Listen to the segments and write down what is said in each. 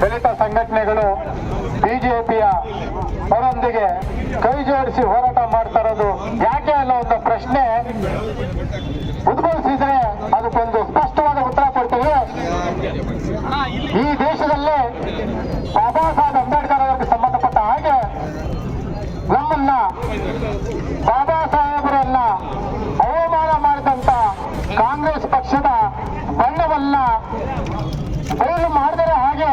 ದಲಿತ ಸಂಘಟನೆಗಳು ಬಿಜೆಪಿಯ ಅವರೊಂದಿಗೆ ಕೈ ಜೋಡಿಸಿ ಹೋರಾಟ ಮಾಡ್ತಾ ಇರೋದು ಯಾಕೆ ಅನ್ನೋ ಒಂದು ಪ್ರಶ್ನೆ ಉದ್ಭವಿಸಿದ್ರೆ ಅದಕ್ಕೊಂದು ಸ್ಪಷ್ಟವಾದ ಉತ್ತರ ಕೊಡ್ತೀವಿ. ಈ ದೇಶದಲ್ಲಿ ಬಾಬಾ ಸಾಹೇಬ್ ಅಂಬೇಡ್ಕರ್ ಅವರಿಗೆ ಸಂಬಂಧಪಟ್ಟ ಹಾಗೆ ನಮ್ಮನ್ನ ಬಾಬಾ ಸಾಹೇಬರನ್ನ ಅವಮಾನ ಮಾಡಿದಂತ ಕಾಂಗ್ರೆಸ್ ಪಕ್ಷದ ಬಣ್ಣವನ್ನ ಬಯಲು ಮಾಡಿದರೆ ಹಾಗೆ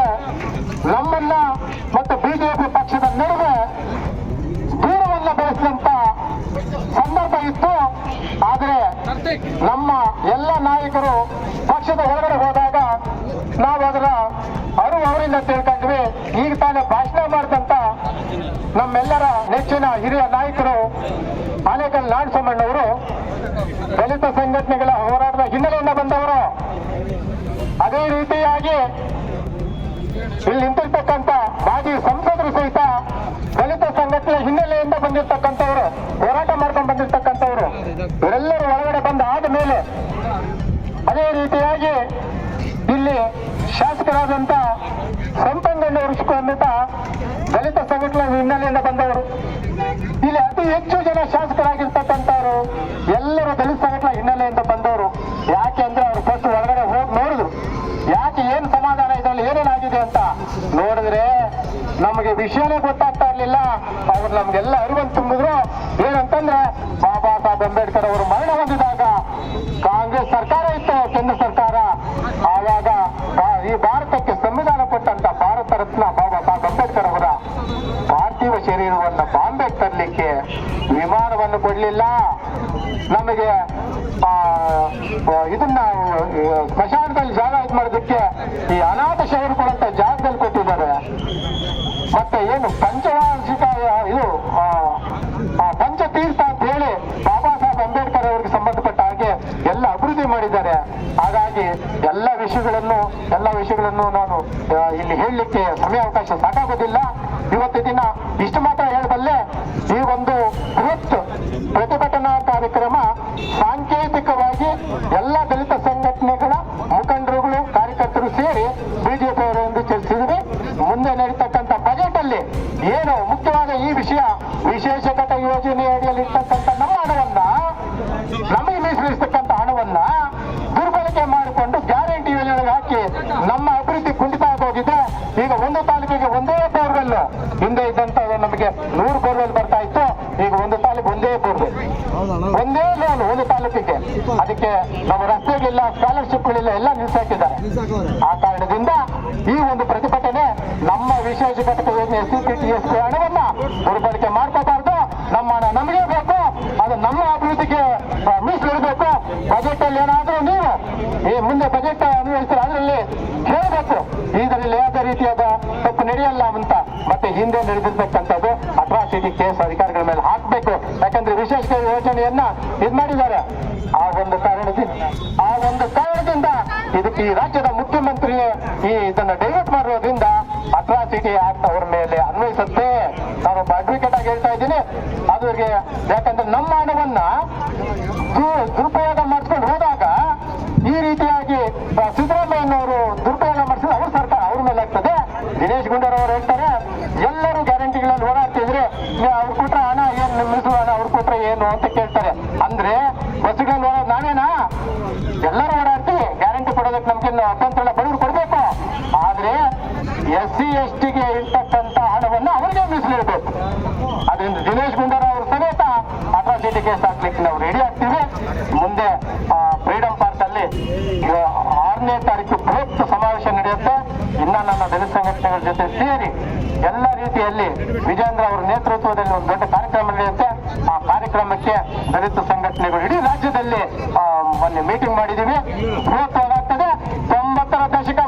ನಮ್ಮನ್ನ ಮತ್ತು ಬಿಜೆಪಿ ಪಕ್ಷದ ನಡುವೆ ದೂರವನ್ನ ಬೆಳೆಸಿದಂತ ಸಂದರ್ಭ ಇತ್ತು. ಆದರೆ ನಮ್ಮ ಎಲ್ಲ ನಾಯಕರು ಪಕ್ಷದ ಹೊರಗಡೆ ಹೋದಾಗ ನಾವು ಅದರ ಅವರಿಂದ ತಿಳ್ಕೊಂಡ್ವಿ. ಈಗ ತಾನೇ ಭಾಷಣ ಮಾಡಿದಂತ ನಮ್ಮೆಲ್ಲರ ನೆಚ್ಚಿನ ಹಿರಿಯ ನಾಯಕರು ಆನೇಕಲ್ ನಾಡಸೋಮಣ್ಣವರು ದಲಿತ ಸಂಘಟನೆಗಳ ಹೋರಾಟದ ಹಿನ್ನೆಲೆಯಿಂದ ಬಂದವರು. ಅದೇ ರೀತಿಯಾಗಿ ಇಲ್ಲಿ ನಿಂತಿರ್ತಕ್ಕಂಥ ಮಾಜಿ ಸಂಸದರು ಸಹಿತ ದಲಿತ ಸಂಘಟನೆ ಹಿನ್ನೆಲೆಯಿಂದ ಬಂದಿರತಕ್ಕಂಥವ್ರು, ಹೋರಾಟ ಮಾಡ್ಕೊಂಡು ಬಂದಿರತಕ್ಕಂಥವ್ರು. ಇವರೆಲ್ಲರೂ ಒಳಗಡೆ ಬಂದ ಆದ ಮೇಲೆ ಅದೇ ರೀತಿಯಾಗಿ ಇಲ್ಲಿ ಶಾಸಕರಾದಂತ ಸಂಪಂಗಣ್ಣವರು ಸಮೇತ ದಲಿತ ಸಂಘಟನೆ ಹಿನ್ನೆಲೆಯಿಂದ ಬಂದವರು. ಇಲ್ಲಿ ಅತಿ ಹೆಚ್ಚು ಜನ ಶಾಸಕರಾಗಿರ್ತಕ್ಕಂಥವ್ರು ಎಲ್ಲರೂ ದಲಿತ ಸಂಘಟನೆ ಹಿನ್ನೆಲೆಯಿಂದ ಬಂದವರು. ಯಾಕೆ ಅಂದ್ರೆ ಅವರು ಫಸ್ಟ್ ಒಳಗಡೆ ಹೋಗಿ ನೋಡಿದ್ರು, ಯಾಕೆ ಏನ್ ಸಮಾಧಾನ ಇದರಲ್ಲಿ ಏನೇನಾಗಿದೆ ಅಂತ ನೋಡಿದ್ರೆ ನಮಗೆ ವಿಷಯನೇ ಗೊತ್ತಾಗ್ತಾ ಇರ್ಲಿಲ್ಲ. ಅವ್ರು ನಮ್ಗೆಲ್ಲ ಅರಿವನ್ನು ತುಂಬಿದ್ರು. ಏನಂತಂದ್ರೆ ಬಾಬಾ ಸಾಹೇಬ್ ಅಂಬೇಡ್ಕರ್ ಅವರು ಮರಣ ಹೊಂದಿದಾಗ ಕಾಂಗ್ರೆಸ್ ಸರ್ಕಾರ ಇತ್ತು, ಕೇಂದ್ರ ಸರ್ಕಾರ. ಆವಾಗ ಈ ಭಾರತಕ್ಕೆ ಸಂವಿಧಾನ ಕೊಟ್ಟಂತ ಭಾರತ ರತ್ನ ಬಾಬಾ ಸಾಹೇಬ್ ಅಂಬೇಡ್ಕರ್ ಅವರ ಪಾರ್ಥಿವ ಶರೀರವನ್ನು ಬಾಂಬೆ ತರಲಿಕ್ಕೆ ವಿಮಾನವನ್ನು ಕೊಡ್ಲಿಲ್ಲ. ನಮಗೆ ಇದನ್ನ ಸ್ಮಶಾನದಲ್ಲಿ ಜಾಗ ಇದು ಮಾಡೋದಕ್ಕೆ ಈ ಅನಾಥ ಶವರು ಕೊಡಂತ ಜಾಗದಲ್ಲಿ ಕೊಟ್ಟಿದ್ದಾರೆ. ಮತ್ತೆ ಏನು ಪಂಚವಾರ್ಷಿಕ ಇದು ಪಂಚತೀರ್ಥ ಅಂತ ಹೇಳಿ ಬಾಬಾ ಸಾಹೇಬ್ ಅಂಬೇಡ್ಕರ್ ಅವರಿಗೆ ಸಂಬಂಧಪಟ್ಟ ಹಾಗೆ ಎಲ್ಲ ಅಭಿವೃದ್ಧಿ ಮಾಡಿದ್ದಾರೆ. ಹಾಗಾಗಿ ಎಲ್ಲ ವಿಷಯಗಳನ್ನು ನಾನು ಇಲ್ಲಿ ಹೇಳಲಿಕ್ಕೆ ಸಮಯಾವಕಾಶ ಸಾಕಾಗೋದಿಲ್ಲ. ಇವತ್ತು ದಿನ ಇಷ್ಟು ಮಾತ್ರ ಹೇಳಬಲ್ಲೆ. ಈ ಒಂದು ಬೃಹತ್ ಪ್ರತಿಭಟನಾ ಕಾರ್ಯಕ್ರಮ ಸಾಂಕೇತಿಕವಾಗಿ ಎಲ್ಲ ದಲಿತ ಸಂಘಟನೆಗಳ ಮುಖಂಡರುಗಳು ಕಾರ್ಯಕರ್ತರು ಸೇರಿ ಬಿಜೆಪಿ ಅವರೆಂದು ಚರ್ಚಿಸಿದ್ರೆ ಮುಂದೆ ನಡೀತಕ್ಕಂಥ ಬಜೆಟ್ ಅಲ್ಲಿ ಏನು ಮುಖ್ಯವಾದ ಈ ವಿಷಯ, ವಿಶೇಷ ಘಟ ಯೋಜನೆ ಅಡಿಯಲ್ಲಿ ಇರ್ತಕ್ಕಂಥ ನಮ್ಮ ಹಣವನ್ನ, ನಮಗೆ ಮೀಸಲಿರ್ತಕ್ಕಂಥ ಹಣವನ್ನ ದುರ್ಬಳಕೆ ಮಾಡಿಕೊಂಡು ಗ್ಯಾರಂಟಿ ಯೋಜನೆಗೆ ಹಾಕಿ ನಮ್ಮ ಅಭಿವೃದ್ಧಿ ಕುಂಠಿತ ಆಗೋಗಿದೆ. ಈಗ ಒಂದು ತಾಲೂಕಿಗೆ ಒಂದೇ ಬೋರ್ವೆಲ್, ಹಿಂದೆ ಇದ್ದಂತ ನಮಗೆ 100 ಬೋರ್ವೆಲ್ ಬರ್ತಾ ಇತ್ತು. ಈಗ ಒಂದು ತಾಲೂಕು ಒಂದೇ ಬೋರ್ವೆಲ್, ಒಂದೇ ಲೋನ್ ಒಂದು ತಾಲೂಕಿಗೆ. ಅದಕ್ಕೆ ನಮ್ಮ ರಸ್ತೆಗಳಿಲ್ಲ, ಸ್ಕಾಲರ್ಶಿಪ್ಗಳಿಲ್ಲ, ಎಲ್ಲ ನಿಲ್ಸಾಕಿದ್ದಾರೆ. ಆ ಕಾರಣದಿಂದ ಈ ಒಂದು ಪ್ರತಿಭಟನೆ ನಮ್ಮ ವಿಶೇಷ ಘಟಕ ಯೋಜನೆ SCPTSP ಹಣವನ್ನ ದುರ್ಬಳಕೆ ಮಾಡ್ಕೋಬಾರ್ದು. ನಮ್ಮ ಹಣ ನಮಗೆ ಬೇಕು, ಅದು ನಮ್ಮ ಅಭಿವೃದ್ಧಿಗೆ ಮೀಸಲಿಡಬೇಕು. ಬಜೆಟ್ ಅಲ್ಲಿ ಏನಾದ್ರೂ ನೀವು ಮುಂದೆ ಬಜೆಟ್ ಅನ್ವಯಿಸ್ತಾರೆ, ಅದರಲ್ಲಿ ಹೇಳಬೇಕು ಇದರಲ್ಲಿ ಯಾವುದೇ ರೀತಿಯಾದ ತಪ್ಪು ನಡೆಯಲ್ಲ ಅಂತ. ಮತ್ತೆ ಹಿಂದೆ ನಡೆದಿರ್ತಕ್ಕಂಥದ್ದು ಅಟ್ರಾಸಿಟಿ ಕೇಸ್ ಅಧಿಕಾರಿಗಳ ಮೇಲೆ ಹಾಕಬೇಕು. ಯಾಕಂದ್ರೆ ವಿಶೇಷ ಯೋಜನೆಯನ್ನ ಇದು ಮಾಡಿದ್ದಾರೆ. ಆ ಒಂದು ಕಾರಣದಿಂದ ಇದಕ್ಕೆ ಈ ರಾಜ್ಯದ ಮುಖ್ಯಮಂತ್ರಿ ಇದನ್ನ ಡೈವರ್ಟ್ ಮಾಡೋದ್ರಿಂದ ಅಟ್ರಾಸಿಟಿ ಆಕ್ಟ್ ಅವರ ಮೇಲೆ ಅನ್ವಯಿಸುತ್ತೆ. ನಾನು ಒಬ್ಬ ಅಡ್ವೊಕೇಟ್ ಆಗಿ ಹೇಳ್ತಾ ಇದ್ದೀನಿ ಅವ್ರಿಗೆ. ಯಾಕಂದ್ರೆ ನಮ್ಮ ಹಣವನ್ನ ದುರುಪಯೋಗ ಮಾಡಿಸ್ಕೊಂಡು ಹೋದಾಗ ಈ ರೀತಿಯಾಗಿ ಸಿದ್ದರಾಮಯ್ಯನವರು ದುರುಪಯೋಗ ಮಾಡಿಸಿದ್ರೆ ಅವ್ರ ಸರ್ಕಾರ ಅವ್ರ ಮೇಲೆ ಆಗ್ತದೆ. ದಿನೇಶ್ ಗುಂಡೂರಾವ್ ಹೇಳ್ತಾರೆ ಎಲ್ಲರೂ ಗ್ಯಾರಂಟಿಗಳಲ್ಲಿ ಓಡಾಡ್ತಿದ್ರೆ ಅವ್ರು ಕೊಟ್ರೆ ಹಣ ಏನ್ ಮಿಸು ಹಣ ಅವ್ರು ಕೊಟ್ರೆ ಏನು ಅಂತ ಕೇಳ್ತಾರೆ. ಅಂದ್ರೆ ಬಸ್ಗಳಲ್ಲಿ ಓಡಾಡ್ ನಾವೇನಾ? ಎಲ್ಲರೂ ಓಡಾಡ್ತೀವಿ. ಗ್ಯಾರಂಟಿ ಕೊಡೋದಕ್ಕೆ ನಮ್ಗೆ ಅಭ್ಯಂತರ ಬಡವರು ಕೊಡ್ಬೇಕು. ಆದ್ರೆ SC ST ಗೆ ಇರ್ತಕ್ಕಂಥ ಹಣವನ್ನು ಅವರಿಗೆ ಮೀಸಲಿಡಬೇಕು. ಅದರಿಂದ ದಿನೇಶ್ ಗುಂಡೂರಾವ್ ಅವ್ರ ಸಮೇತ ಅಟ್ರಾಸಿಟಿ ಕೇಸ್ ಹಾಕ್ಲಿಕ್ಕೆ ನಾವು ರೆಡಿ ಆಗ್ತೀವಿ. ಮುಂದೆ ಫ್ರೀಡಂ ಪಾರ್ಕ್ ಅಲ್ಲಿ 6ನೇ ತಾರೀಕು ಬೃಹತ್ ಸಮಾವೇಶ ನಡೆಯುತ್ತೆ. ಇನ್ನ ನನ್ನ ದಲಿತ ಸಂಘಟನೆಗಳ ಜೊತೆ ಸೇರಿ ಎಲ್ಲ ರೀತಿಯಲ್ಲಿ ವಿಜೇಂದ್ರ ಅವರ ನೇತೃತ್ವದಲ್ಲಿ ಒಂದು ದೊಡ್ಡ ಕಾರ್ಯಕ್ರಮ ನಡೆಯುತ್ತೆ. ಆ ಕಾರ್ಯಕ್ರಮಕ್ಕೆ ದಲಿತ ಸಂಘಟನೆಗಳು ಇಡೀ ರಾಜ್ಯದಲ್ಲಿ ಮೊನ್ನೆ ಮೀಟಿಂಗ್ ಮಾಡಿದೀವಿ. ಬೃಹತ್ವಾಗ್ತದೆ. 90ರ ದಶಕ